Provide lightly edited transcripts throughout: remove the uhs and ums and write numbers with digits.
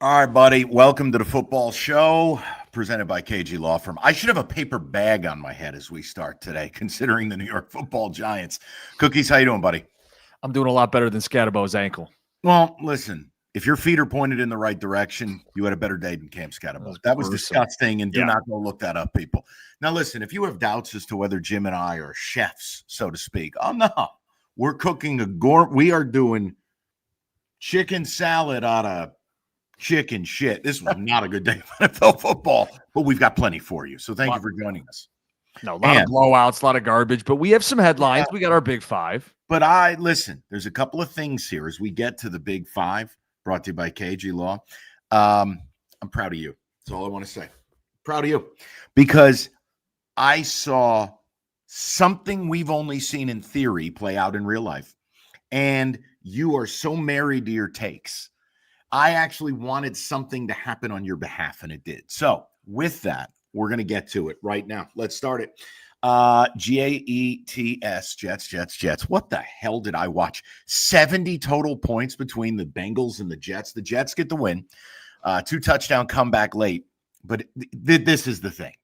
All right, buddy. Welcome to the football show presented by KG Law Firm. I should have a paper bag on my head as we start today, considering the New York Football Giants. Cookies, how you doing, buddy? I'm doing a lot better than Scatterbo's ankle. Well, listen, if your feet are pointed in the right direction, you had a better day than Cam Scatterbo. That was disgusting, and do not go look that up, people. Now, listen, if you have doubts as to whether Jim and I are chefs, so to speak, oh, no. We're cooking we are doing chicken salad out of chicken shit. This was not a good day for NFL football, but we've got plenty for you. So thank you for joining us. No, a lot of blowouts, a lot of garbage, but we have some headlines. We got our big five. But listen, there's a couple of things here as we get to the big five brought to you by KG Law. I'm proud of you. That's all I want to say. Proud of you because I saw something we've only seen in theory play out in real life. And you are so married to your takes. I actually wanted something to happen on your behalf, and it did. So with that, we're going to get to it right now. Let's start it. Jets, Jets. What the hell did I watch? 70 total points between the Bengals and the Jets. The Jets get the win. 2-touchdown comeback late. But this is the thing.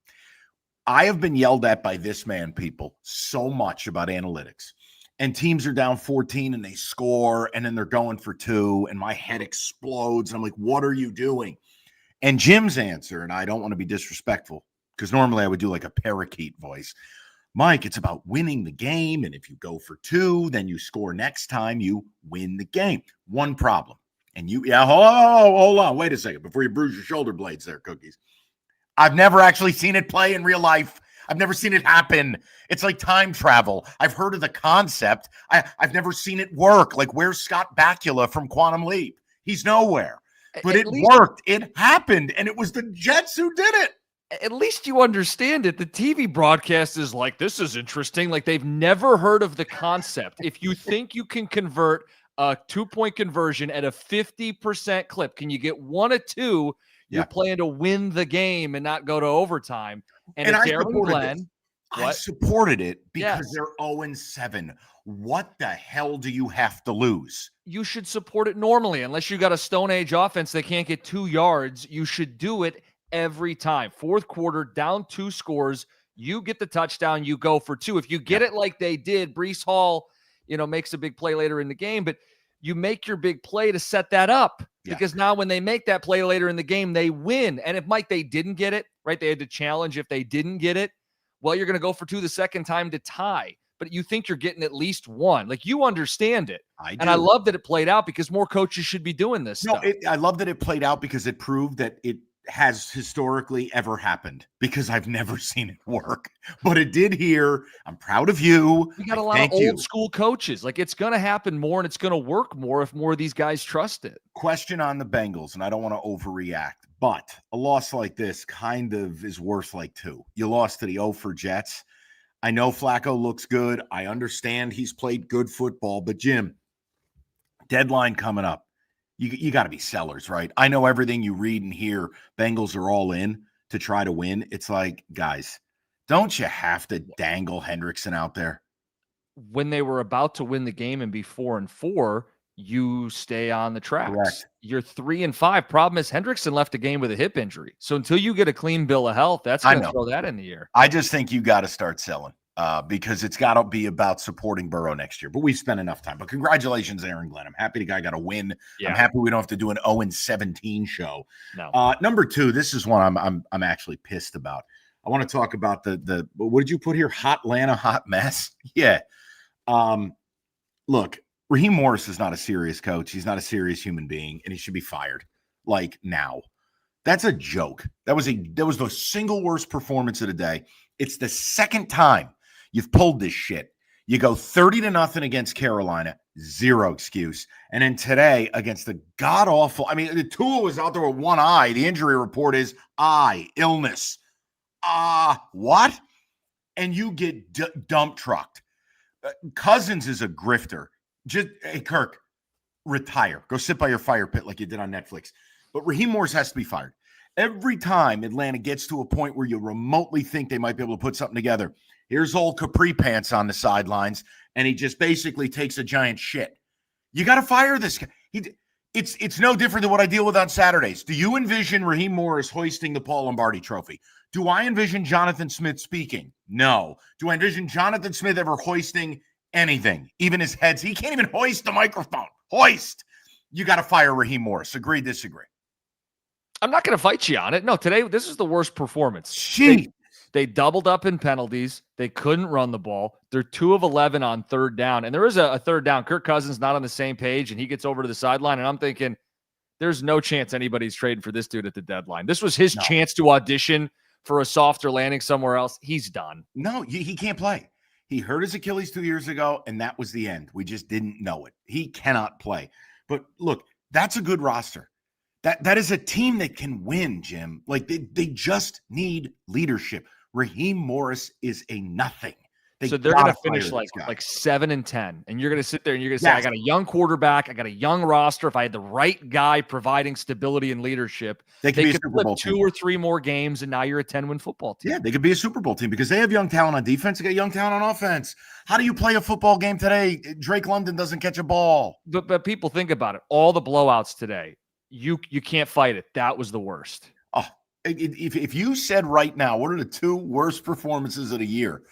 I have been yelled at by this man, people, so much about analytics. And teams are down 14 and they score and then they're going for 2 and my head explodes. I'm like, what are you doing? And Jim's answer, and I don't want to be disrespectful because normally I would do like a parakeet voice. Mike, it's about winning the game. And if you go for 2, then you score next time, you win the game. One problem. And hold on. Wait a second before you bruise your shoulder blades there, Cookies. I've never actually seen it play in real life. I've never seen it happen. It's like time travel. I've heard of the concept. I've never seen it work. Like, where's Scott Bakula from Quantum Leap? He's nowhere. But it worked. It happened. And it was the Jets who did it. At least you understand it. The TV broadcast is like, this is interesting. Like, they've never heard of the concept. If you think you can convert a 2-point conversion at a 50% clip, can you get 1 or 2? You're playing to win the game and not go to overtime. And it's Aaron Glenn. I supported it because they're 0-7. What the hell do you have to lose? You should support it normally. Unless you got a Stone Age offense that can't get 2 yards, you should do it every time. Fourth quarter, down 2 scores, you get the touchdown, you go for 2. If you get it like they did, Breece Hall, makes a big play later in the game, but you make your big play to set that up. Because now when they make that play later in the game, they win. And if, Mike, they didn't get it, right, they had to challenge if they didn't get it, well, you're going to go for 2 the second time to tie. But you think you're getting at least 1. Like, you understand it. I do. And I love that it played out because more coaches should be doing this stuff. I love that it played out because it proved that it has historically ever happened because I've never seen it work, but it did here. I'm proud of you. We got a lot of old school coaches. Like, it's going to happen more and it's going to work more if more of these guys trust it. Question on the Bengals, and I don't want to overreact, but a loss like this kind of is worth like 2. You lost to the 0 for Jets. I know Flacco looks good. I understand he's played good football, but Jim, deadline coming up. You got to be sellers, right? I know everything you read and hear, Bengals are all in to try to win. It's like, guys, don't you have to dangle Hendrickson out there? When they were about to win the game and be 4-4, you stay on the tracks. Correct. You're 3-5. Problem is Hendrickson left a game with a hip injury. So until you get a clean bill of health, that's going to throw that in the air. I just think you got to start selling. Because it's got to be about supporting Burrow next year. But we've spent enough time. But congratulations, Aaron Glenn. I'm happy the guy got a win. Yeah. I'm happy we don't have to do an 0-17 show. No. Number 2, this is one I'm actually pissed about. I want to talk about the what did you put here? Hot Atlanta, hot mess. Yeah. Look, Raheem Morris is not a serious coach. He's not a serious human being, and he should be fired. Like, now. That's a joke. That was the single worst performance of the day. It's the second time you've pulled this shit. You go 30-0 against Carolina, 0 excuse. And then today against the god-awful, the Tua was out there with 1 eye. The injury report is eye, illness. What? And you get dump trucked. Cousins is a grifter. Hey, Kirk, retire. Go sit by your fire pit like you did on Netflix. But Raheem Morris has to be fired. Every time Atlanta gets to a point where you remotely think they might be able to put something together, here's old Capri Pants on the sidelines, and he just basically takes a giant shit. You got to fire this guy. It's no different than what I deal with on Saturdays. Do you envision Raheem Morris hoisting the Paul Lombardi Trophy? Do I envision Jonathan Smith speaking? No. Do I envision Jonathan Smith ever hoisting anything? Even his heads. He can't even hoist the microphone. Hoist. You got to fire Raheem Morris. Agree, disagree? I'm not going to fight you on it. No, today, this is the worst performance. Jeez. They doubled up in penalties. They couldn't run the ball. They're 2 of 11 on third down. And there is a third down. Kirk Cousins not on the same page, and he gets over to the sideline. And I'm thinking, there's no chance anybody's trading for this dude at the deadline. This was his chance to audition for a softer landing somewhere else. He's done. No, he can't play. He hurt his Achilles 2 years ago, and that was the end. We just didn't know it. He cannot play. But look, that's a good roster. That is a team that can win, Jim. Like they just need leadership. Raheem Morris is a nothing. So they're going to finish like 7-10, and you're going to sit there and you're going to say, I got a young quarterback, I got a young roster. If I had the right guy providing stability and leadership, they could flip 2 or 3 more games, and now you're a 10-win football team. Yeah, they could be a Super Bowl team because they have young talent on defense. They got young talent on offense. How do you play a football game today? Drake London doesn't catch a ball. But people think about it. All the blowouts today, you can't fight it. That was the worst. Oh, if you said right now, what are the 2 worst performances of the year?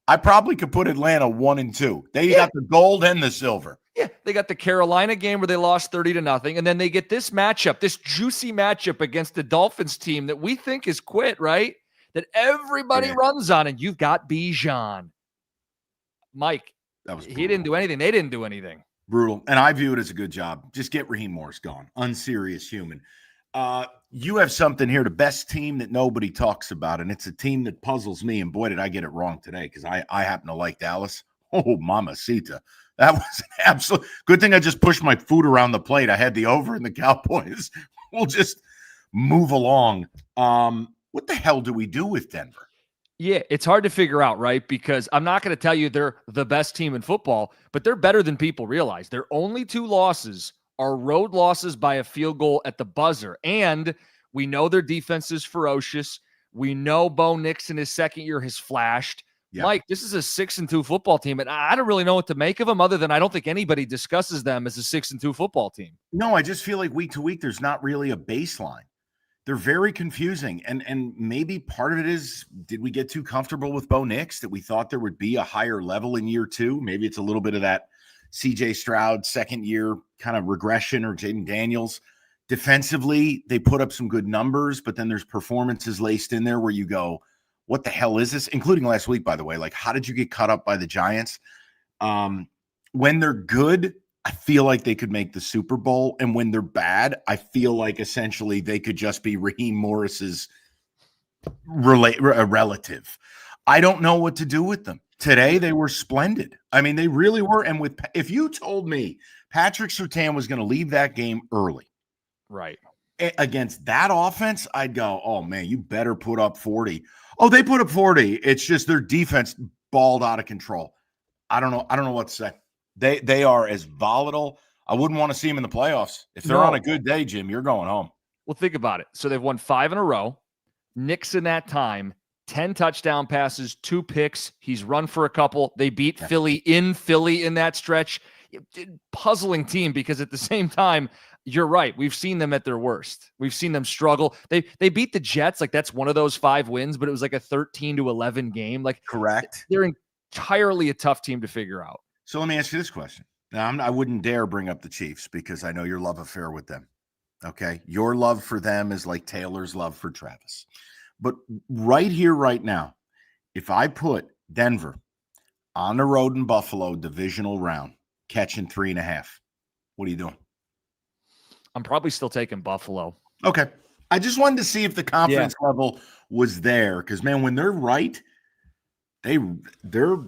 I probably could put Atlanta 1 and 2. They got the gold and the silver. Yeah, they got the Carolina game where they lost 30-0, and then they get this matchup, this juicy matchup against the Dolphins team that we think is quit, right? That everybody runs on, and you've got Bijan. Mike, he didn't do anything. They didn't do anything. Brutal. And I view it as a good job. Just get Raheem Morris gone. Unserious human. You have something here, the best team that nobody talks about, and it's a team that puzzles me, and boy, did I get it wrong today because I happen to like Dallas. Oh, mamacita. That was an absolute good thing. I just pushed my food around the plate. I had the over and the Cowboys. We'll just move along. What the hell do we do with Denver? Yeah, it's hard to figure out, right? Because I'm not going to tell you they're the best team in football, but they're better than people realize. Their only 2 losses are road losses by a field goal at the buzzer. And we know their defense is ferocious. We know Bo Nix in his second year has flashed. Yeah. Mike, this is a 6-2 football team, and I don't really know what to make of them other than I don't think anybody discusses them as a 6-2 football team. No, I just feel like week to week there's not really a baseline. They're very confusing, and maybe part of it is, did we get too comfortable with Bo Nix that we thought there would be a higher level in year 2? Maybe it's a little bit of that CJ Stroud second year kind of regression, or Jaden Daniels. Defensively, they put up some good numbers, but then there's performances laced in there where you go, what the hell is this? Including last week, by the way. Like, how did you get cut up by the Giants? When they're good, I feel like they could make the Super Bowl. And when they're bad, I feel like essentially they could just be Raheem Morris's relative. I don't know what to do with them. Today, they were splendid. I mean, they really were. And if you told me Patrick Surtain was going to leave that game early, right, against that offense, I'd go, oh, man, you better put up 40. Oh, they put up 40. It's just their defense balled out of control. I don't know what to say. They are as volatile. I wouldn't want to see them in the playoffs. If they're on a good day, Jim, you're going home. Well, think about it. So they've won 5 in a row. Knicks in that time, 10 touchdown passes, 2 picks. He's run for a couple. They beat Philly in that stretch. Puzzling team because at the same time, you're right. We've seen them at their worst. We've seen them struggle. They beat the Jets. Like, that's one of those 5 wins, but it was like a 13-11 game. Like, correct. They're entirely a tough team to figure out. So let me ask you this question. Now, I wouldn't dare bring up the Chiefs because I know your love affair with them. Okay. Your love for them is like Taylor's love for Travis. But right here, right now, if I put Denver on the road in Buffalo, divisional round, catching 3.5, what are you doing? I'm probably still taking Buffalo. Okay. I just wanted to see if the confidence level was there. Because, man, when they're right, they're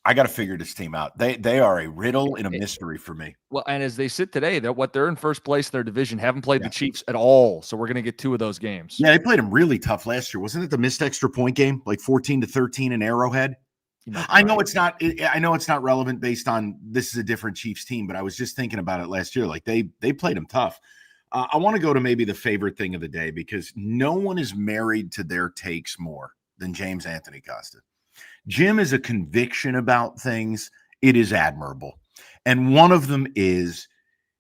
I got to figure this team out. They are a riddle and a mystery for me. Well, and as they sit today, they're in first place in their division, haven't played the Chiefs at all. So we're going to get 2 of those games. Yeah, they played them really tough last year. Wasn't it the missed extra point game, like 14-13 in Arrowhead? I know it's not. I know it's not relevant based on this is a different Chiefs team, but I was just thinking about it last year. Like they played them tough. I want to go to maybe the favorite thing of the day because no one is married to their takes more than James Anthony Costa. Jim is a conviction about things. It is admirable. And one of them is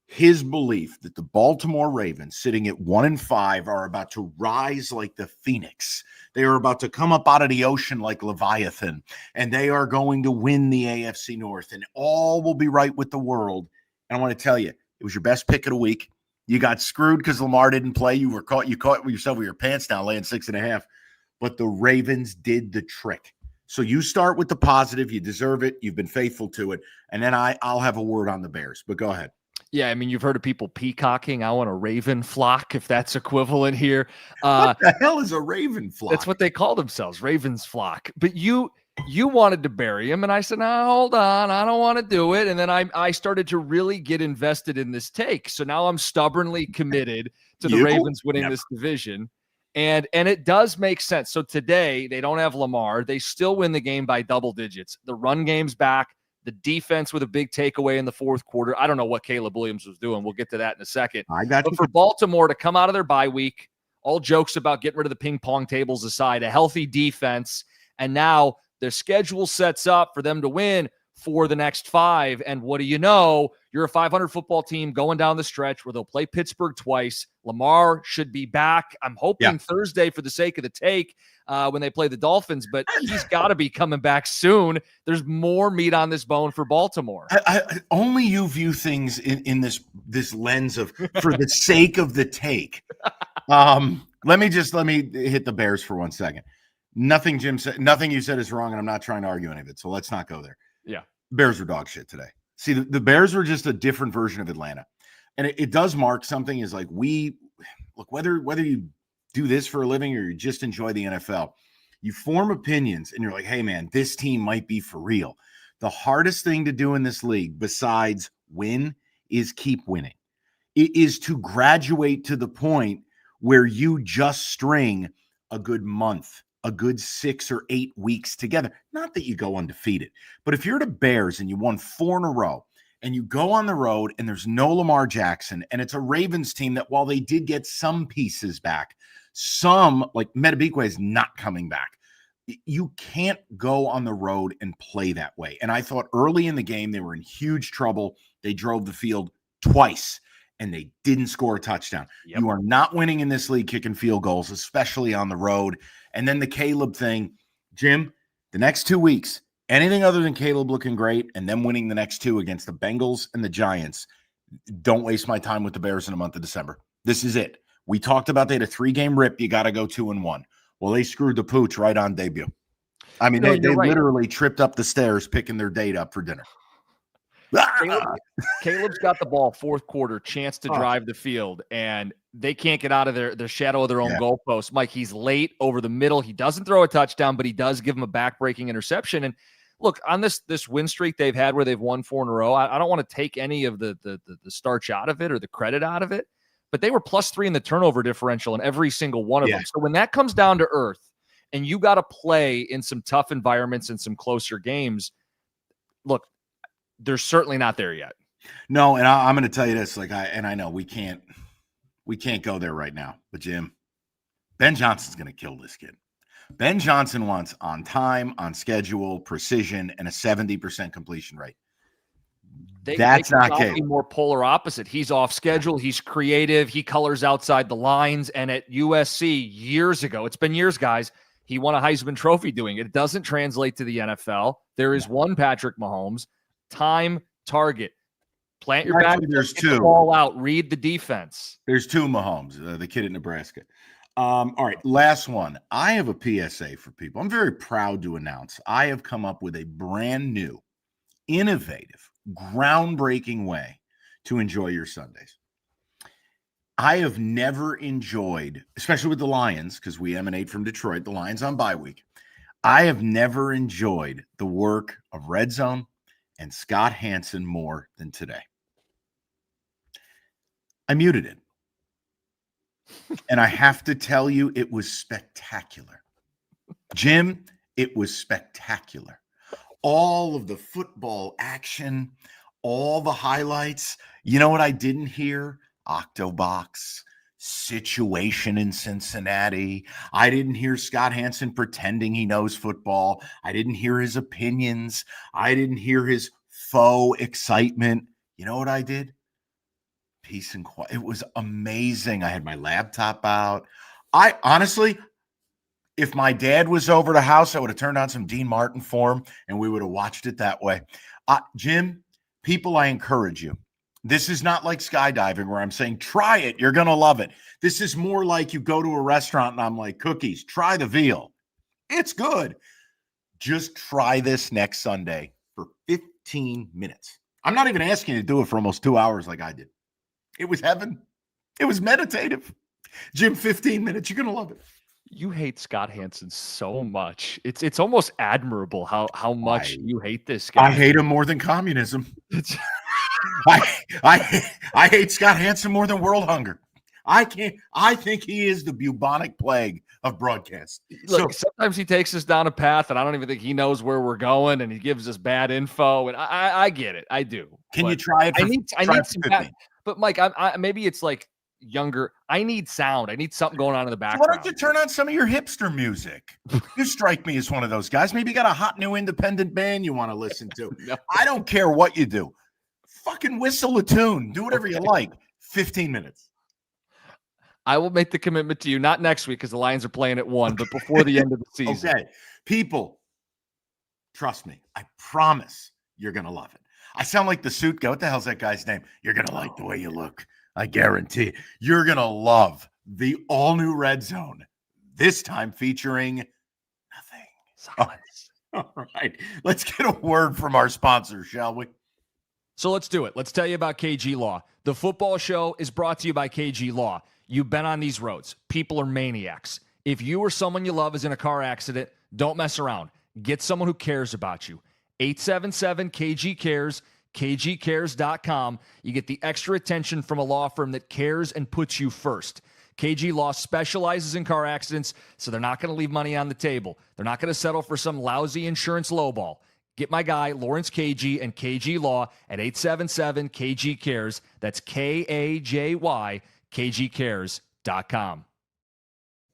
his belief that the Baltimore Ravens, sitting at 1-5, are about to rise like the phoenix. They are about to come up out of the ocean like Leviathan, and they are going to win the AFC North, and all will be right with the world. And I want to tell you, it was your best pick of the week. You got screwed because Lamar didn't play. You caught yourself with your pants down, laying 6.5. But the Ravens did the trick. So you start with the positive. You deserve it. You've been faithful to it. And then I'll have a word on the Bears. But go ahead. Yeah, I mean, you've heard of people peacocking. I want a raven flock, if that's equivalent here. What the hell is a raven flock? That's what they call themselves, Ravens flock. But you wanted to bury him, and I said, no, hold on, I don't want to do it. And then I started to really get invested in this take. So now I'm stubbornly committed to the Ravens winning this division. And it does make sense. So today, they don't have Lamar. They still win the game by double digits. The run game's back. The defense with a big takeaway in the fourth quarter. I don't know what Caleb Williams was doing. We'll get to that in a second. But for Baltimore to come out of their bye week, all jokes about getting rid of the ping pong tables aside, a healthy defense, and now their schedule sets up for them to win for the next 5. And what do you know? You're a 500 football team going down the stretch where they'll play Pittsburgh twice. Lamar should be back. I'm hoping Thursday for the sake of the take when they play the Dolphins, but he's got to be coming back soon. There's more meat on this bone for Baltimore. Only you view things in this lens of for the sake of the take. Let me hit the Bears for 1 second. Nothing Jim said, nothing you said is wrong, and I'm not trying to argue any of it. So let's not go there. Yeah. Bears were dog shit today. See, the Bears were just a different version of Atlanta. And it does mark something is like whether you do this for a living or you just enjoy the NFL, you form opinions and you're like, hey man, this team might be for real. The hardest thing to do in this league besides win is keep winning. It is to graduate to the point where you just string a good month, a good 6 or 8 weeks together. Not that you go undefeated, but if you're the Bears and you won 4 in a row and you go on the road and there's no Lamar Jackson and it's a Ravens team that while they did get some pieces back, some like Metabikwe is not coming back. You can't go on the road and play that way. And I thought early in the game, they were in huge trouble. They drove the field twice and they didn't score a touchdown. Yep. You are not winning in this league kicking field goals, especially on the road. And then the Caleb thing, Jim, the next 2 weeks, anything other than Caleb looking great and them winning the next 2 against the Bengals and the Giants, don't waste my time with the Bears in the month of December. This is it. We talked about they had a 3-game rip. You got to go 2-1. Well, they screwed the pooch right on debut. I mean, they literally tripped up the stairs picking their date up for dinner. Caleb's got the ball fourth quarter, chance to drive the field, and they can't get out of their shadow of their own goalpost. Mike, he's late over the middle. He doesn't throw a touchdown, but he does give him a back-breaking interception. And look, on this win streak they've had where they've won 4 in a row, I don't want to take any of the starch out of it or the credit out of it, but they were +3 in the turnover differential in every single one of them. So when that comes down to earth and you got to play in some tough environments and some closer games, look, they're certainly not there yet. No, and I'm going to tell you this, I know we can't go there right now, but Jim, Ben Johnson's going to kill this kid. Ben Johnson wants on time, on schedule, precision, and a 70% completion rate. That's not Caleb. More polar opposite. He's off schedule. He's creative. He colors outside the lines. And at USC years ago, it's been years, guys, he won a Heisman Trophy doing it. It doesn't translate to the NFL. There is one Patrick Mahomes. Time, target. Plant your back. There's get 2. The ball out. Read the defense. There's 2 Mahomes, the kid at Nebraska. All right, last one. I have a PSA for people. I'm very proud to announce I have come up with a brand new, innovative, groundbreaking way to enjoy your Sundays. I have never enjoyed, especially with the Lions, because we emanate from Detroit, the Lions on bye week. I have never enjoyed the work of Red Zone and Scott Hansen more than today. I muted it. And I have to tell you, it was spectacular. Jim, it was spectacular. All of the football action, all the highlights. You know what I didn't hear? Octobox, situation in Cincinnati. I didn't hear Scott Hansen pretending he knows football. I didn't hear his opinions. I didn't hear his faux excitement. You know what I did? peace and quiet. It was amazing. I had my laptop out. I honestly, if my dad was over the house, I would have turned on some Dean Martin for him and we would have watched it that way. Jim, people, I encourage you. This is not like skydiving where I'm saying, try it. You're going to love it. This is more like you go to a restaurant and I'm like, cookies, try the veal. It's good. Just try this next Sunday for 15 minutes. I'm not even asking you to do it for almost 2 hours like I did. It was heaven. It was meditative. Jim, 15 minutes. You're going to love it. You hate Scott Hansen so much. It's almost admirable how much you hate this guy. I hate him more than communism. I hate Scott Hansen more than world hunger. I think he is the bubonic plague of broadcast. Look, sometimes he takes us down a path, and I don't even think he knows where we're going, and he gives us bad info. And I get it. I do. Can you try it? I need some bad, but Mike, maybe it's like younger. I need sound. I need something going on in the background. So why don't you turn on some of your hipster music? You strike me as one of those guys. Maybe you got a hot new independent band you want to listen to. No. I don't care what you do. Fucking whistle a tune. Do whatever you like. 15 minutes. I will make the commitment to you, not next week because the Lions are playing at 1, but before the end of the season. Okay. People, trust me. I promise you're going to love it. I sound like the suit guy. What the hell's that guy's name? You're going to like the way you look. I guarantee you're going to love the all-new Red Zone, this time featuring nothing. Silence. All right. Let's get a word from our sponsor, shall we? So let's do it. Let's tell you about KG Law. The football show is brought to you by KG Law. You've been on these roads. People are maniacs. If you or someone you love is in a car accident, don't mess around. Get someone who cares about you. 877-KG-CARES, kgcares.com. You get the extra attention from a law firm that cares and puts you first. KG Law specializes in car accidents, so they're not going to leave money on the table. They're not going to settle for some lousy insurance lowball. Get my guy, Lawrence KG, and KG Law at 877-KG-CARES. That's KAJY, kgcares.com.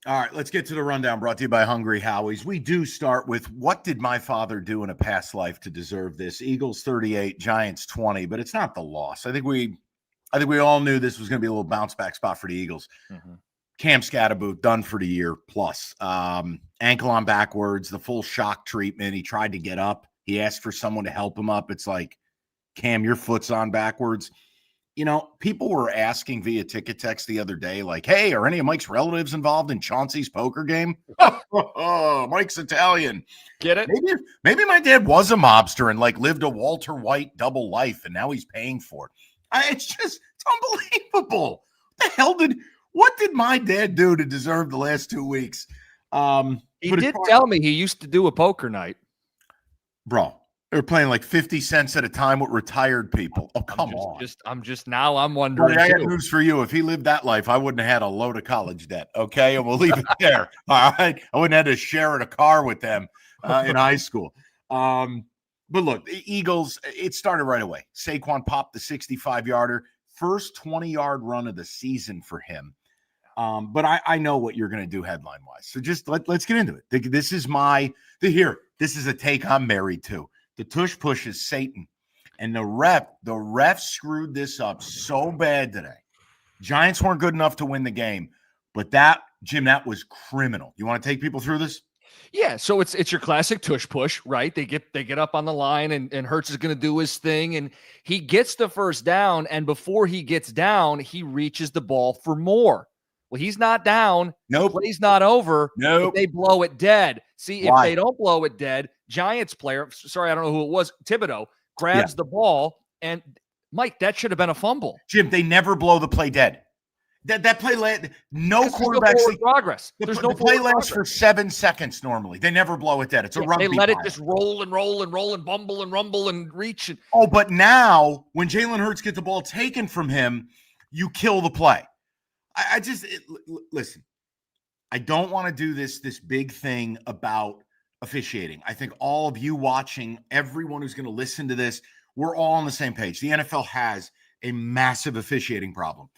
All right, let's get to the rundown brought to you by Hungry Howie's. We do start with what did my father do in a past life to deserve this? Eagles 38, Giants 20, but it's not the loss. I think we all knew this was going to be a little bounce back spot for the Eagles. Mm-hmm. Cam Scatterboot done for the year plus. Ankle on backwards, the full shock treatment. He tried to get up. He asked for someone to help him up. It's like, Cam, your foot's on backwards. You know, people were asking via ticket text the other day, like, hey, are any of Mike's relatives involved in Chauncey's poker game? Mike's Italian. Get it? Maybe my dad was a mobster and like lived a Walter White double life, and now he's paying for it. It's unbelievable. What did my dad do to deserve the last 2 weeks? He did tell me he used to do a poker night. Bro, they were playing like 50 cents at a time with retired people. Oh, come on. I'm wondering. I got news for you. If he lived that life, I wouldn't have had a load of college debt. Okay. And we'll leave it there. All right. I wouldn't have had to share in a car with them in high school. But look, the Eagles, it started right away. Saquon popped the 65-yarder, first 20-yard run of the season for him. But I know what you're going to do headline-wise. So just let's get into it. This is a take I'm married to. The tush push is Satan. And the ref screwed this up so bad today. Giants weren't good enough to win the game. But that was criminal. You want to take people through this? Yeah, so it's your classic tush push, right? They get up on the line and Hurts is going to do his thing, and he gets the first down, and before he gets down, he reaches the ball for more. Well, he's not down. Nope. The play's not over. Nope. They blow it dead. See, Why? If they don't blow it dead, Giants player, sorry, I don't know who it was, Thibodeau, grabs the ball, and Mike, that should have been a fumble. Jim, they never blow the play dead. That play no quarterback progress. The play lasts for 7 seconds normally. They never blow it dead. It's a rugby. They let it just roll and bumble and rumble and reach. But now when Jalen Hurts gets the ball taken from him, you kill the play. Listen. I don't want to do this big thing about officiating. I think all of you watching, everyone who's going to listen to this, we're all on the same page. The NFL has a massive officiating problem.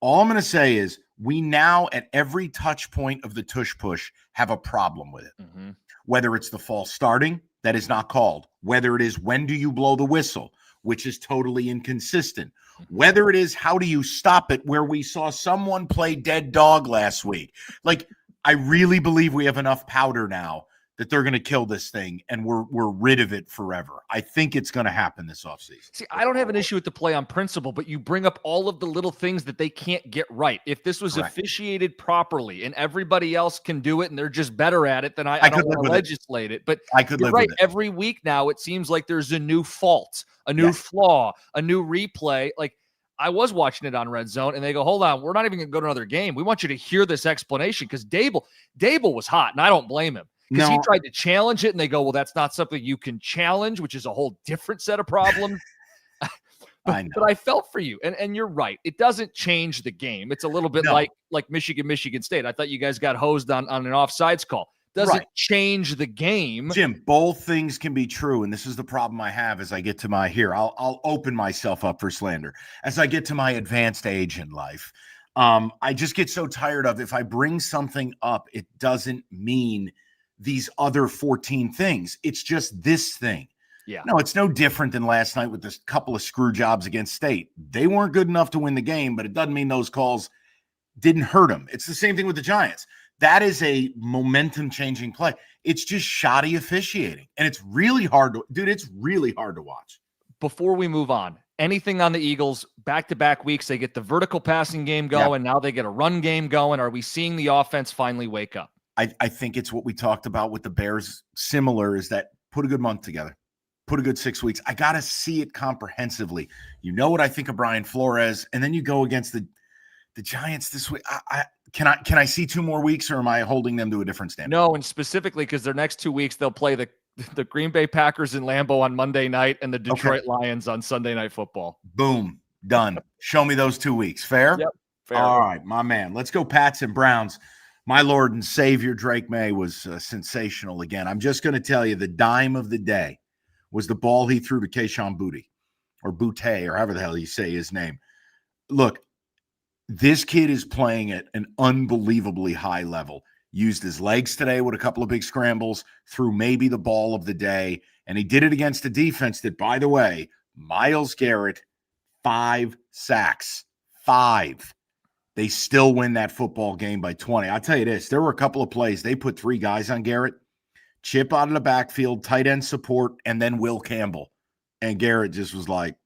All I'm going to say is we now at every touch point of the tush push have a problem with it. Mm-hmm. Whether it's the false starting, that is not called. Whether it is when do you blow the whistle, which is totally inconsistent. whether it is how do you stop it, where we saw someone play dead dog last week. Like, I really believe we have enough powder now that they're going to kill this thing and we're rid of it forever. I think it's going to happen this offseason. See, I don't have an issue with the play on principle, but you bring up all of the little things that they can't get right. If this was officiated properly and everybody else can do it and they're just better at it, then I don't want to legislate it. But I could live with it. Every week now, it seems like there's a new fault, a new flaw, a new replay. Like, I was watching it on Red Zone, and they go, hold on, we're not even going to go to another game. We want you to hear this explanation, because Dable was hot, and I don't blame him. Because he tried to challenge it, and they go, well, that's not something you can challenge, which is a whole different set of problems. But I felt for you, and you're right. It doesn't change the game. It's a little bit like Michigan State. I thought you guys got hosed on an offsides call. Doesn't change the game. Jim, both things can be true, and this is the problem I have as I get to my I'll open myself up for slander. As I get to my advanced age in life, I just get so tired of, if I bring something up, it doesn't mean these other 14 things. It's just this thing. Yeah. No, it's no different than last night with this couple of screw jobs against State. They weren't good enough to win the game, but it doesn't mean those calls didn't hurt them. It's the same thing with the Giants. That is a momentum-changing play. It's just shoddy officiating, and it's really hard to – dude, it's really hard to watch. Before we move on, anything on the Eagles, back-to-back weeks, they get the vertical passing game going. Now they get a run game going. Are we seeing the offense finally wake up? I think it's what we talked about with the Bears. Similar is that put a good month together. Put a good 6 weeks. I got to see it comprehensively. You know what I think of Brian Flores, and then you go against the Giants this week. Can I see 2 more weeks, or am I holding them to a different standard? No, and specifically because their next 2 weeks they'll play the Green Bay Packers in Lambeau on Monday night and the Detroit Lions on Sunday Night Football. Boom, done. Show me those 2 weeks. Fair? Yep. Fair. All right, my man. Let's go Pats and Browns. My Lord and Savior Drake Maye was sensational again. I'm just going to tell you, the dime of the day was the ball he threw to Kayshon Boutte, or Boutte, or however the hell you say his name. Look, this kid is playing at an unbelievably high level. Used his legs today with a couple of big scrambles, threw maybe the ball of the day, and he did it against a defense that, by the way, Myles Garrett, 5 sacks. 5. They still win that football game by 20. I'll tell you this, there were a couple of plays. They put 3 guys on Garrett, chip out of the backfield, tight end support, and then Will Campbell. And Garrett just was like,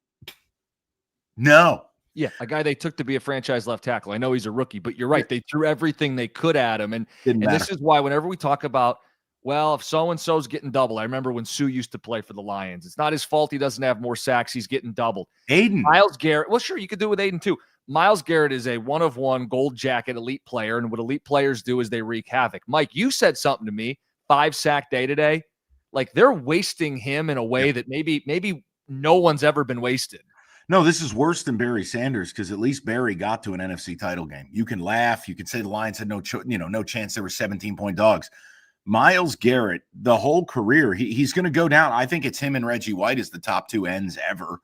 no. Yeah, a guy they took to be a franchise left tackle. I know he's a rookie, but you're right. They threw everything they could at him. And this is why whenever we talk about, well, if so-and-so's getting doubled, I remember when Sue used to play for the Lions. It's not his fault he doesn't have more sacks. He's getting doubled. Aiden. Myles Garrett. Well, sure, you could do it with Aiden too. Myles Garrett is a one-of-one gold jacket elite player, and what elite players do is they wreak havoc. Mike, you said something to me, 5-sack day today. Like, they're wasting him in a way that maybe no one's ever been wasted. No, this is worse than Barry Sanders, because at least Barry got to an NFC title game. You can laugh. You can say the Lions had no chance. They were 17-point dogs. Myles Garrett, the whole career, he's going to go down. I think it's him and Reggie White as the top 2 ends ever.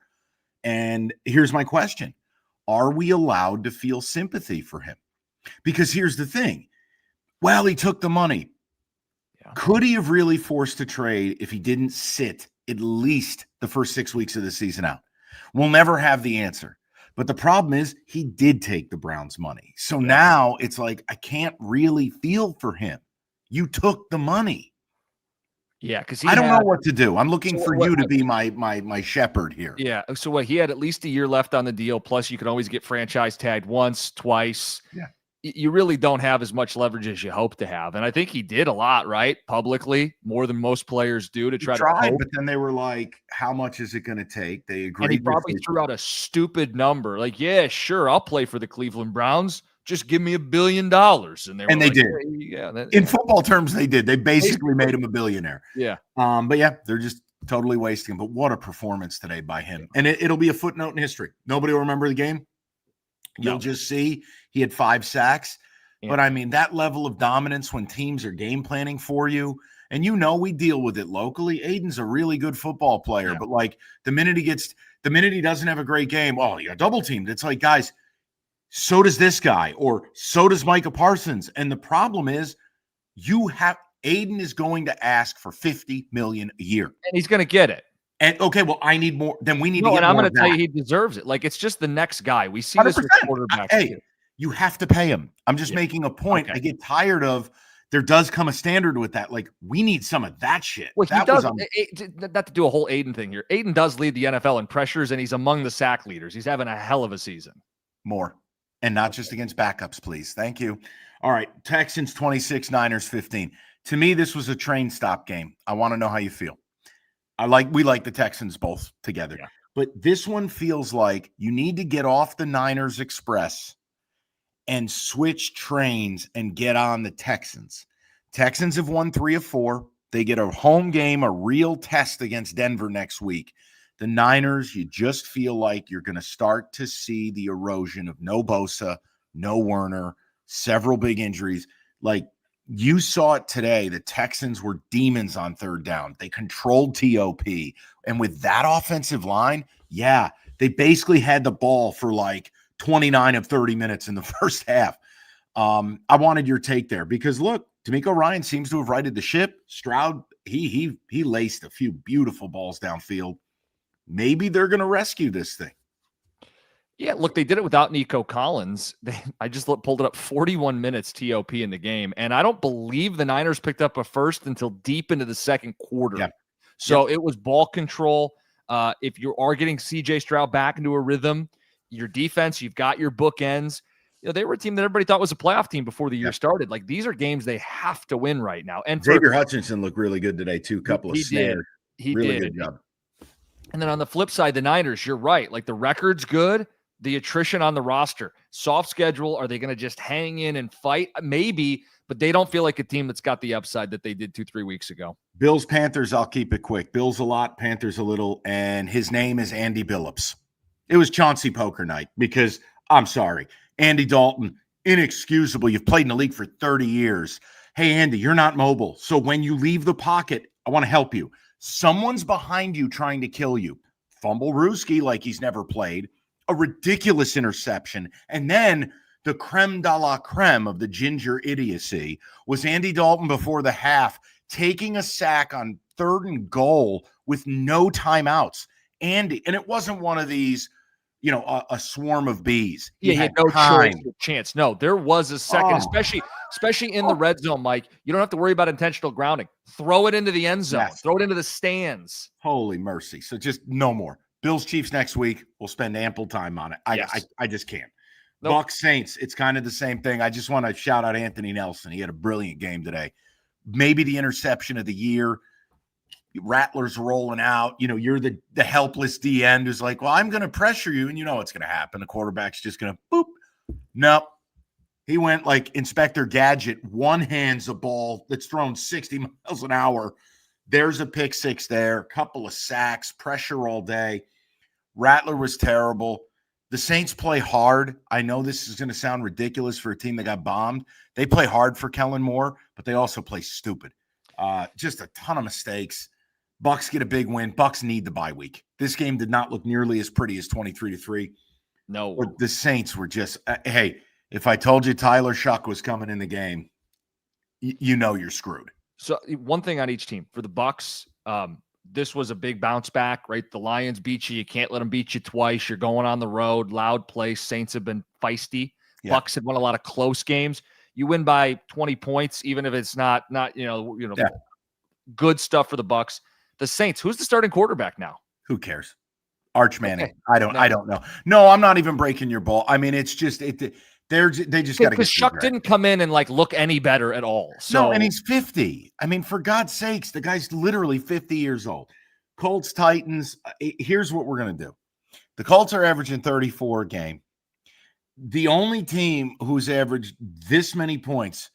And here's my question. Are we allowed to feel sympathy for him? Because here's the thing. Well, he took the money. Yeah. Could he have really forced a trade if he didn't sit at least the first 6 weeks of the season out? We'll never have the answer. But the problem is he did take the Browns' money. So now it's like, I can't really feel for him. You took the money. Yeah, because I don't know what to do. I'm looking for you to be my shepherd here. Yeah. So he had at least a year left on the deal. Plus, you can always get franchise tagged once, twice. Yeah. You really don't have as much leverage as you hope to have. And I think he did a lot, right? Publicly, more than most players do to try to hope. But then they were like, how much is it going to take? They agreed. And he probably threw out a stupid number. Like, yeah, sure, I'll play for the Cleveland Browns. Just give me $1 billion. And they did. In football terms, they did. They basically made him a billionaire. Yeah. But yeah, they're just totally wasting him. But what a performance today by him. And it'll be a footnote in history. Nobody will remember the game. You'll just see he had 5 sacks. Yeah. But I mean, that level of dominance when teams are game planning for you, and we deal with it locally. Aiden's a really good football player, but like the minute he doesn't have a great game, oh, you got double teamed. It's like, guys, so does this guy, or so does Micah Parsons. And the problem is Aiden is going to ask for $50 million a year. And he's going to get it. And okay, well, I need more. Then we need to No, get and I'm more going of to tell you, that. he deserves it. Like, it's just the next guy. We see this with 100%. quarterbacks Hey, too. you have to pay him. I'm just Yeah. making a point. Okay. I get tired of there does come a standard with that. Like, we need some of that shit. Well, he That was does. Not to do a whole Aiden thing here. Aiden does lead the NFL in pressures, and he's among the sack leaders. He's having a hell of a season. more. And not just against backups, please. Thank you. All right. Texans 26, Niners 15. To me, this was a train stop game. I want to know how you feel. We like the Texans both together. Yeah. But this one feels like you need to get off the Niners Express and switch trains and get on the Texans. Texans have won 3 of 4. They get a home game, a real test against Denver next week. The Niners, you just feel like you're going to start to see the erosion of no Bosa, no Werner, several big injuries. Like, you saw it today. The Texans were demons on third down. They controlled TOP. And with that offensive line, yeah, they basically had the ball for like 29 of 30 minutes in the first half. I wanted your take there because, look, D'Amico Ryan seems to have righted the ship. Stroud, he laced a few beautiful balls downfield. Maybe they're going to rescue this thing. Yeah, look, they did it without Nico Collins. I just pulled it up, 41 minutes TOP in the game. And I don't believe the Niners picked up a first until deep into the second quarter. Yeah. So It was ball control. If you are getting CJ Stroud back into a rhythm, your defense, you've got your bookends. You know, they were a team that everybody thought was a playoff team before the year started. Like, these are games they have to win right now. And Xavier Hutchinson looked really good today, too. Couple of snares. He really did. Good job. And then on the flip side, the Niners, you're right. Like, the record's good. The attrition on the roster, soft schedule. Are they going to just hang in and fight? Maybe, but they don't feel like a team that's got the upside that they did 2-3 weeks ago. Bills, Panthers, I'll keep it quick. Bills a lot, Panthers a little, and his name is Andy Billups. It was Chauncey poker night because, I'm sorry, Andy Dalton, inexcusable. You've played in the league for 30 years. Hey, Andy, you're not mobile. So when you leave the pocket, I want to help you. Someone's behind you trying to kill you. Fumble Ruski like he's never played. A ridiculous interception. And then the creme de la creme of the ginger idiocy was Andy Dalton before the half taking a sack on 3rd and goal with no timeouts. Andy, and it wasn't one of these, you know, a swarm of bees. He had no chance. No, there was a second, especially in the red zone, Mike. You don't have to worry about intentional grounding. Throw it into the end zone. Yes. Throw it into the stands. Holy mercy. So just no more. Bills, Chiefs next week. We'll spend ample time on it. I just can't. Nope. Bucs, Saints, it's kind of the same thing. I just want to shout out Anthony Nelson. He had a brilliant game today. Maybe the interception of the year. Rattler's rolling out. You know, you're the helpless D end who's like, well, I'm going to pressure you, and you know what's going to happen. The quarterback's just going to boop. Nope. He went like Inspector Gadget, one hands a ball that's thrown 60 miles an hour. There's a pick six there, a couple of sacks, pressure all day. Rattler was terrible. The Saints play hard. I know this is going to sound ridiculous for a team that got bombed. They play hard for Kellen Moore, but they also play stupid. Just a ton of mistakes. Bucs get a big win. Bucs need the bye week. This game did not look nearly as pretty as 23-3. No. The Saints were just, hey, if I told you Tyler Shuck was coming in the game, you know you're screwed. So one thing on each team. For the Bucs, this was a big bounce back, right? The Lions beat you. You can't let them beat you twice. You're going on the road, loud place. Saints have been feisty. Yeah. Bucs have won a lot of close games. You win by 20 points, even if it's not good stuff for the Bucs. The Saints, who's the starting quarterback now? Who cares? Arch Manning. Okay. I don't know. No, I'm not even breaking your ball. I mean, it's just they just got to get. Because Shuck didn't come in and like look any better at all. So no, and he's 50. I mean, for God's sakes, the guy's literally 50 years old. Colts, Titans. Here's what we're gonna do. The Colts are averaging 34 a game. The only team who's averaged this many points,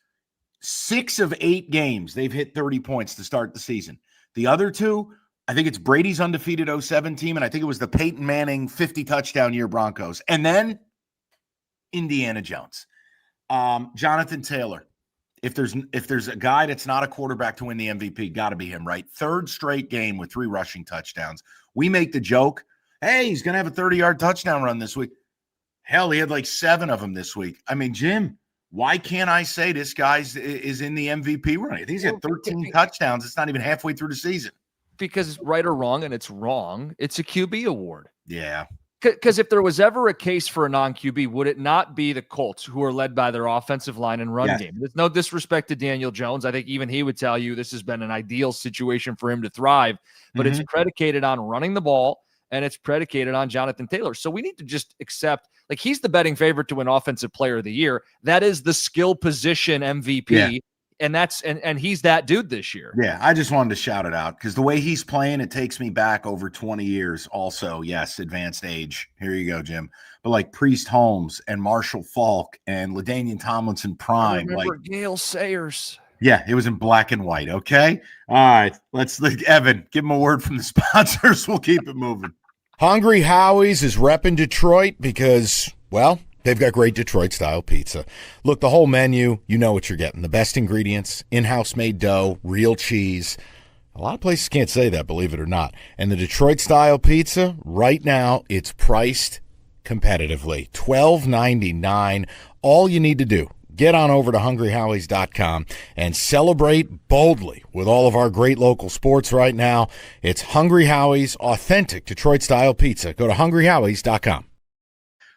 6 of 8 games, they've hit 30 points to start the season. The other two, I think it's Brady's undefeated 07 team, and I think it was the Peyton Manning 50 touchdown year Broncos. And then Indiana Jones. Jonathan Taylor. If there's a guy that's not a quarterback to win the MVP, got to be him, right? 3rd straight game with 3 rushing touchdowns. We make the joke, hey, he's going to have a 30-yard touchdown run this week. Hell, he had like 7 of them this week. I mean, Jim, why can't I say this guy is in the MVP run? I think he's got 13 touchdowns. It's not even halfway through the season. Because right or wrong, and it's wrong, it's a QB award. Yeah. Because if there was ever a case for a non-QB, would it not be the Colts, who are led by their offensive line and run game? There's no disrespect to Daniel Jones. I think even he would tell you this has been an ideal situation for him to thrive, but it's predicated on running the ball, and it's predicated on Jonathan Taylor. So we need to just accept, like, he's the betting favorite to win Offensive Player of the Year. That is the skill position MVP. Yeah. And that's and he's that dude this year. Yeah, I just wanted to shout it out because the way he's playing, it takes me back over 20 years. Also, yes, advanced age. Here you go, Jim. But like Priest Holmes and Marshall Faulk and LaDainian Tomlinson prime. I remember Gale Sayers. Yeah, it was in black and white. Okay. All right. Evan, give him a word from the sponsors. We'll keep it moving. Hungry Howie's is repping Detroit because, well, they've got great Detroit-style pizza. Look, the whole menu, you know what you're getting. The best ingredients, in-house made dough, real cheese. A lot of places can't say that, believe it or not. And the Detroit-style pizza, right now, it's priced competitively. $12.99. All you need to do, get on over to hungryhowies.com and celebrate boldly with all of our great local sports right now. It's Hungry Howie's authentic Detroit-style pizza. Go to hungryhowies.com.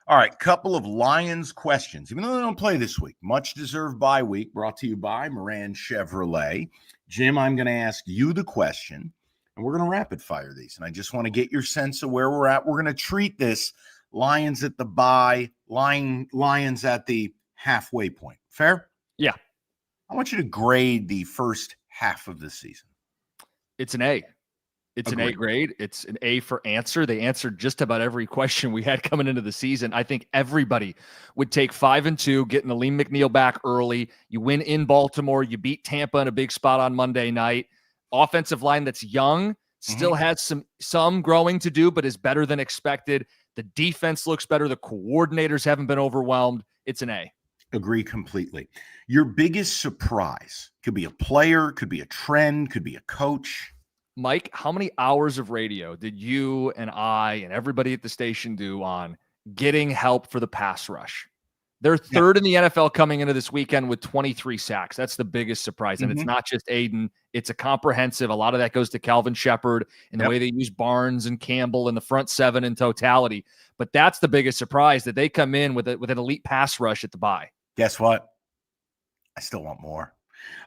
All right, couple of Lions questions. Even though they don't play this week, much-deserved bye week brought to you by Moran Chevrolet. Jim, I'm going to ask you the question, and we're going to rapid-fire these. And I just want to get your sense of where we're at. We're going to treat this Lions at the bye, Lions at the halfway point. Fair? Yeah. I want you to grade the first half of the season. It's an A. It's Agreed. An A grade. It's an A for answer. They answered just about every question we had coming into the season. I think everybody would take 5-2, getting the Aleem McNeil back early. You win in Baltimore. You beat Tampa in a big spot on Monday night. Offensive line that's young, still has some growing to do, but is better than expected. The defense looks better. The coordinators haven't been overwhelmed. It's an A. Agree completely. Your biggest surprise could be a player, could be a trend, could be a coach. Mike, how many hours of radio did you and I and everybody at the station do on getting help for the pass rush? They're third in the NFL coming into this weekend with 23 sacks. That's the biggest surprise. And it's not just Aiden. It's a comprehensive. A lot of that goes to Calvin Shepard and the way they use Barnes and Campbell in the front seven in totality. But that's the biggest surprise, that they come in with an elite pass rush at the bye. Guess what? I still want more.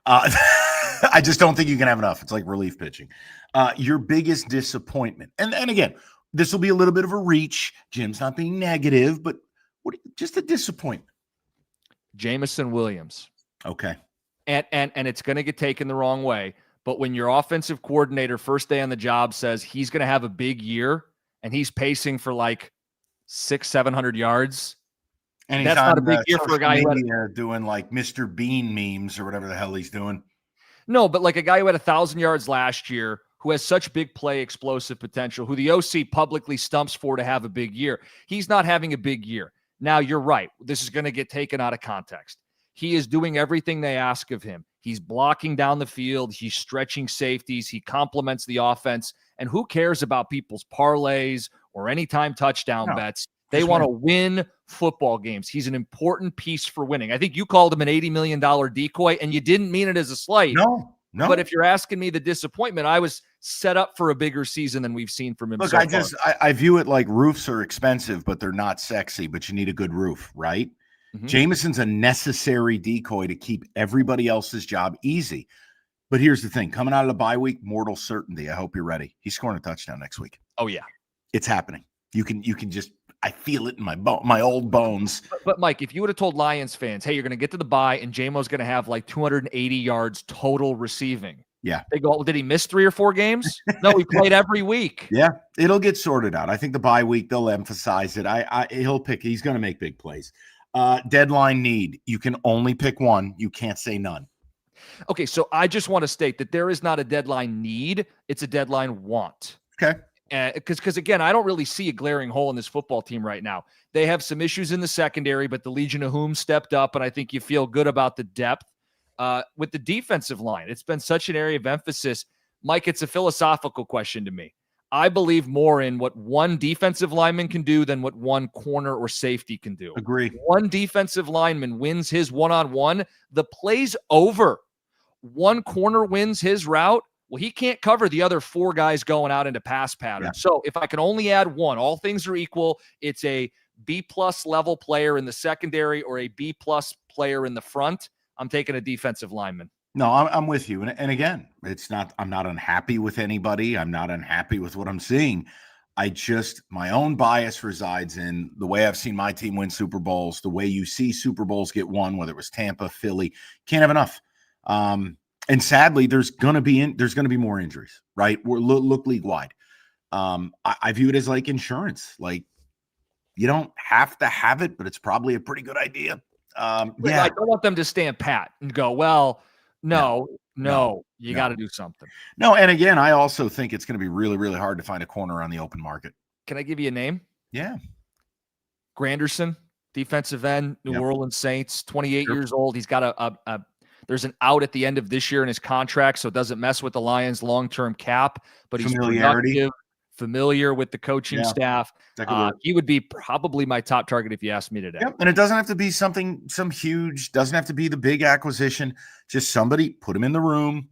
I just don't think you can have enough. It's like relief pitching. Your biggest disappointment. And again, this will be a little bit of a reach. Jim's not being negative, but just a disappointment. Jamison Williams. Okay. And it's going to get taken the wrong way. But when your offensive coordinator first day on the job says he's going to have a big year and he's pacing for like 600-700 yards, and he's that's not a big year for a guy who doing like Mr. Bean memes or whatever the hell he's doing. No, but like a guy who had 1,000 yards last year, who has such big play explosive potential, who the OC publicly stumps for to have a big year. He's not having a big year. Now, you're right. This is going to get taken out of context. He is doing everything they ask of him. He's blocking down the field. He's stretching safeties. He complements the offense. And who cares about people's parlays or anytime touchdown bets? They want to win football games. He's an important piece for winning. I think you called him an $80 million decoy, and you didn't mean it as a slight. No. But if you're asking me the disappointment, I was set up for a bigger season than we've seen from him. Look, so I view it like roofs are expensive, but they're not sexy, but you need a good roof, right? Jamison's a necessary decoy to keep everybody else's job easy. But here's the thing. Coming out of the bye week, mortal certainty. I hope you're ready. He's scoring a touchdown next week. Oh, yeah. It's happening. You can just – I feel it in my old bones. But Mike, if you would have told Lions fans, hey, you're going to get to the bye and J-Mo's going to have like 280 yards total receiving. Yeah. They go, did he miss 3 or 4 games? No, he played every week. Yeah, it'll get sorted out. I think the bye week, they'll emphasize it. He's going to make big plays. Deadline need. You can only pick one. You can't say none. Okay, so I just want to state that there is not a deadline need. It's a deadline want. Okay. Because again, I don't really see a glaring hole in this football team right now. They have some issues in the secondary, but the Legion of Whom stepped up, and I think you feel good about the depth. With the defensive line, it's been such an area of emphasis. Mike, it's a philosophical question to me. I believe more in what one defensive lineman can do than what one corner or safety can do. Agree. One defensive lineman wins his one-on-one, the play's over. One corner wins his route, Well, he can't cover the other 4 guys going out into pass patterns. Yeah. So if I can only add one, all things are equal. It's a B-plus level player in the secondary or a B-plus player in the front. I'm taking a defensive lineman. No, I'm with you. And again, I'm not unhappy with anybody. I'm not unhappy with what I'm seeing. My own bias resides in the way I've seen my team win Super Bowls, the way you see Super Bowls get won, whether it was Tampa, Philly. Can't have enough. And sadly, there's gonna be more injuries, right? Look league wide. I view it as like insurance. Like, you don't have to have it, but it's probably a pretty good idea. I don't want them to stand pat and go, well, no, you got to do something. No, and again, I also think it's going to be really, really hard to find a corner on the open market. Can I give you a name? Yeah. Granderson, defensive end, New Orleans Saints, 28 years old. He's got there's an out at the end of this year in his contract, so it doesn't mess with the Lions' long-term cap, but he's productive, familiar with the coaching staff. He would be probably my top target if you asked me today. Yep. And it doesn't have to be some huge, doesn't have to be the big acquisition. Just somebody, put him in the room,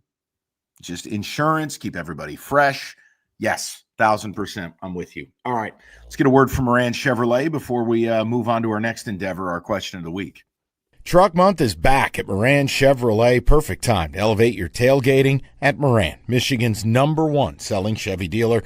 just insurance, keep everybody fresh. Yes, 1,000%. I'm with you. All right. Let's get a word from Moran Chevrolet before we move on to our next endeavor, our question of the week. Truck Month is back at Moran Chevrolet. Perfect time to elevate your tailgating at Moran, Michigan's #1 selling Chevy dealer.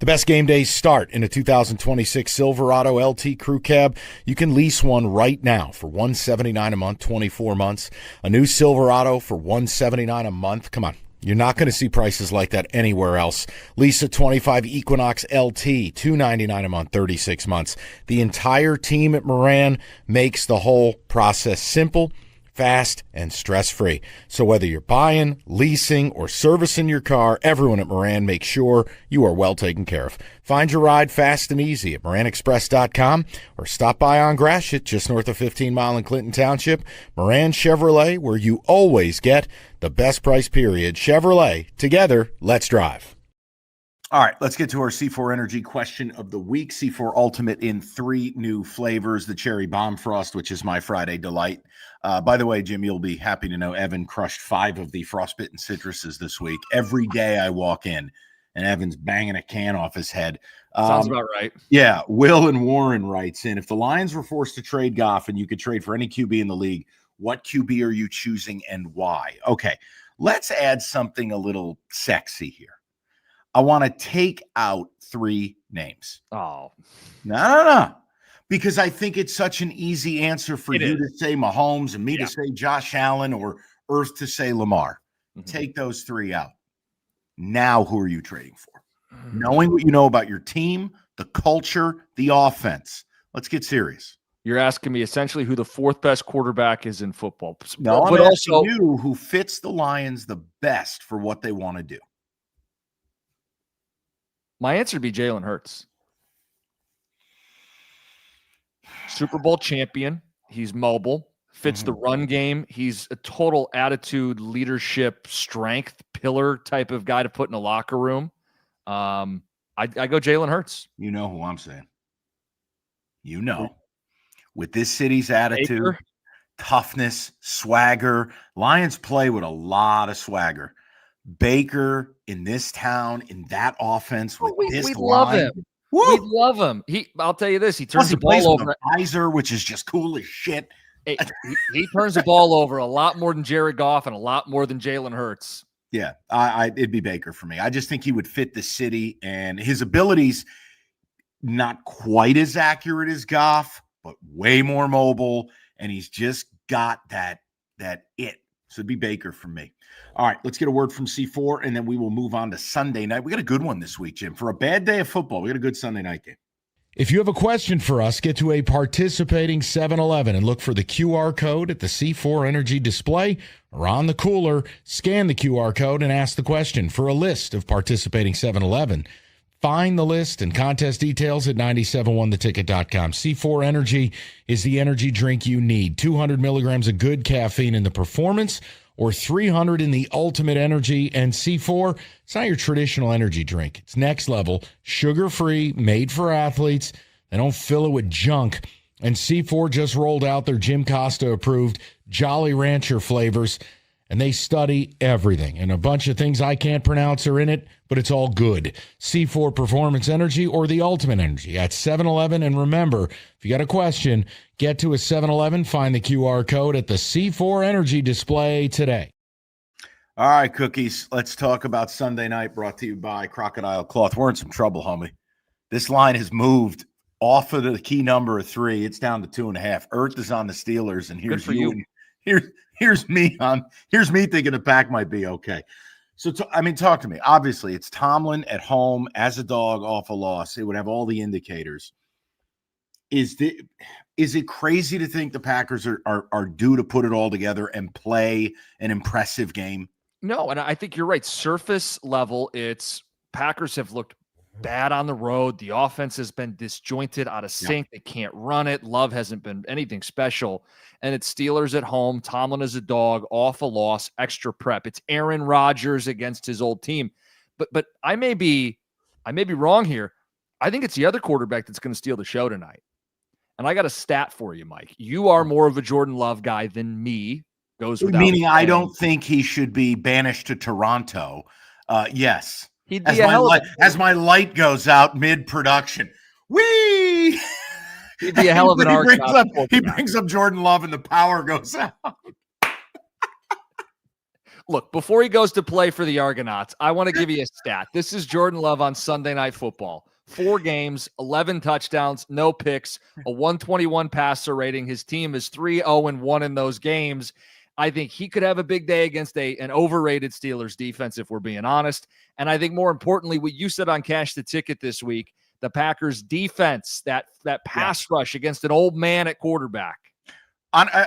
The best game days start in a 2026 Silverado LT Crew Cab. You can lease one right now for $179 a month, 24 months. A new Silverado for $179 a month. Come on. You're not going to see prices like that anywhere else. Lease a 25 Equinox LT, $299 a month, 36 months. The entire team at Moran makes the whole process simple, fast, and stress-free. So whether you're buying, leasing, or servicing your car, everyone at Moran makes sure you are well taken care of. Find your ride fast and easy at MoranExpress.com or stop by on Gratiot, just north of 15 Mile in Clinton Township. Moran Chevrolet, where you always get the best price, period. Chevrolet, together, let's drive. All right, let's get to our C4 Energy question of the week. C4 Ultimate in 3 new flavors, the Cherry Bomb Frost, which is my Friday delight. By the way, Jim, you'll be happy to know Evan crushed 5 of the frostbitten citruses this week. Every day I walk in, and Evan's banging a can off his head. Sounds about right. Yeah, Will and Warren writes in, if the Lions were forced to trade Goff and you could trade for any QB in the league, what QB are you choosing and why? Okay, let's add something a little sexy here. I want to take out 3 names. Oh. No. Because I think it's such an easy answer for you to say Mahomes and me to say Josh Allen or Earth to say Lamar. Mm-hmm. Take those 3 out. Now, who are you trading for? Knowing what you know about your team, the culture, the offense. Let's get serious. You're asking me essentially who the 4th best quarterback is in football. No, but also you who fits the Lions the best for what they want to do. My answer would be Jalen Hurts. Super Bowl champion. He's mobile, fits the run game. He's a total attitude, leadership, strength, pillar type of guy to put in a locker room. I go Jalen Hurts. You know who I'm saying. You know. With this city's attitude, Baker, toughness, swagger, Lions play with a lot of swagger. Baker in this town, in that offense, with this love line. him. We love him. I'll tell you this: he turns the ball over. Visor, which is just cool as shit. He turns the ball over a lot more than Jared Goff and a lot more than Jalen Hurts. Yeah, it'd be Baker for me. I just think he would fit the city, and his abilities not quite as accurate as Goff, but way more mobile, and he's just got that it. So it'd be Baker for me. All right, let's get a word from C4, and then we will move on to Sunday night. We got a good one this week, Jim. For a bad day of football, we got a good Sunday night game. If you have a question for us, get to a participating 7-Eleven and look for the QR code at the C4 Energy display or on the cooler. Scan the QR code and ask the question for a list of participating 7-Eleven. Find the list and contest details at 971theticket.com. C4 Energy is the energy drink you need. 200 milligrams of good caffeine in the performance or 300 in the ultimate energy. And C4, it's not your traditional energy drink. It's next level, sugar-free, made for athletes. They don't fill it with junk. And C4 just rolled out their Jim Costa approved Jolly Rancher flavors. and they study everything. And a bunch of things I can't pronounce are in it, but it's all good. C4 Performance Energy or the Ultimate Energy at 7-Eleven. And remember, if you got a question, get to a 7-Eleven, find the QR code at the C4 Energy display today. All right, Cookies, let's talk about Sunday night, brought to you by Crocodile Cloth. We're in some trouble, homie. This line has moved off of the key number of 3. It's down to 2.5. Earth is on the Steelers, and here's you. Here's me thinking the Pack might be okay. So, talk to me. Obviously, it's Tomlin at home as a dog off a loss. It would have all the indicators. Is it crazy to think the Packers are due to put it all together and play an impressive game? No, and I think you're right. Surface level, it's Packers have looked bad on the road. The offense has been disjointed, out of sync. They can't run it. Love hasn't been anything special. And it's Steelers at home. Tomlin is a dog, off a loss, extra prep. It's Aaron Rodgers against his old team. But I may be wrong here. I think it's the other quarterback that's going to steal the show tonight. And I got a stat for you, Mike. You are more of a Jordan Love guy than me. Goes without Meaning saying. I don't think he should be banished to Toronto. Yes. He'd be as my light goes out mid-production. Whee! He'd be a hell of an Argonaut. He brings up Jordan Love and the power goes out. Look, before he goes to play for the Argonauts, I want to give you a stat. This is Jordan Love on Sunday Night Football. 4 games, 11 touchdowns, no picks, a 121 passer rating. His team is 3-0-1 in those games. I think he could have a big day against an overrated Steelers defense, if we're being honest. And I think more importantly, what you said on Cash the Ticket this week, the Packers defense, that pass rush against an old man at quarterback.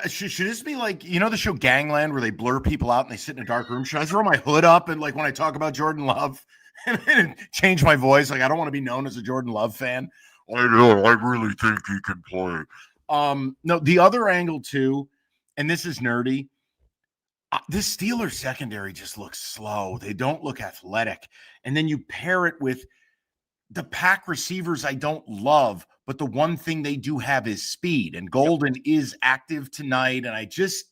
Should this be like, the show Gangland where they blur people out and they sit in a dark room? Should I throw my hood up and like when I talk about Jordan Love and change my voice? Like, I don't want to be known as a Jordan Love fan. I know. I really think he can play. No, the other angle too, and this is nerdy. This Steelers secondary just looks slow. They don't look athletic. And then you pair it with the Pack receivers I don't love, but the one thing they do have is speed. And Golden is active tonight. And Is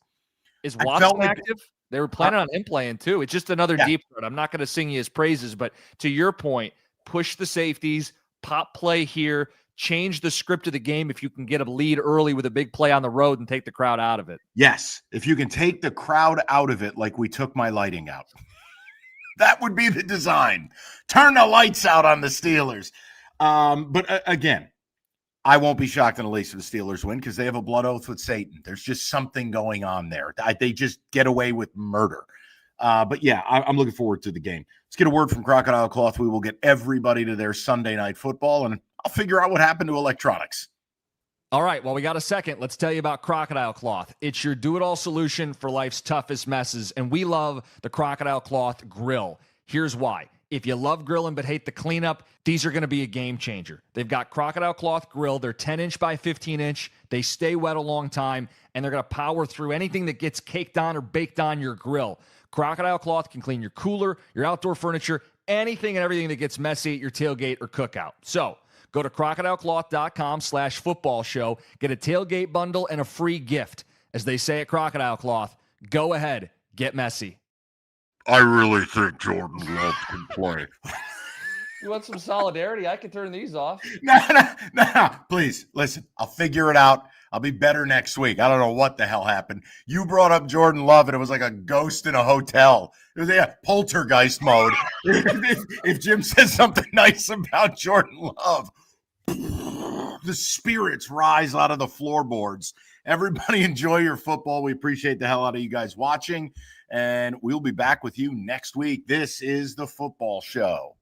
Watson active? They were planning on him playing too. It's just another deep threat. I'm not going to sing you his praises, but to your point, push the safeties, pop play here, change the script of the game if you can get a lead early with a big play on the road and take the crowd out of it. Yes, if you can take the crowd out of it like we took my lighting out. That would be the design. Turn the lights out on the Steelers. But again, I won't be shocked in the least if the Steelers win because they have a blood oath with Satan. There's just something going on there. They just get away with murder. But yeah, I'm looking forward to the game. Let's get a word from Crocodile Cloth. We will get everybody to their Sunday night football, and I'll figure out what happened to electronics. All right, well, we got a second. Let's tell you about Crocodile Cloth. It's your do-it-all solution for life's toughest messes, and we love the Crocodile Cloth grill. Here's why. If you love grilling but hate the cleanup, these are going to be a game changer. They've got Crocodile Cloth grill. They're 10-inch by 15-inch. They stay wet a long time, and they're going to power through anything that gets caked on or baked on your grill. Crocodile Cloth can clean your cooler, your outdoor furniture, anything and everything that gets messy at your tailgate or cookout. So go to crocodilecloth.com/football show. Get a tailgate bundle and a free gift. As they say at Crocodile Cloth, go ahead, get messy. I really think Jordan Love can play. You want some solidarity? I can turn these off. No. Please, listen. I'll figure it out. I'll be better next week. I don't know what the hell happened. You brought up Jordan Love, and it was like a ghost in a hotel. It was poltergeist mode. if Jim says something nice about Jordan Love, the spirits rise out of the floorboards. Everybody enjoy your football. We appreciate the hell out of you guys watching, and we'll be back with you next week. This is the Football Show.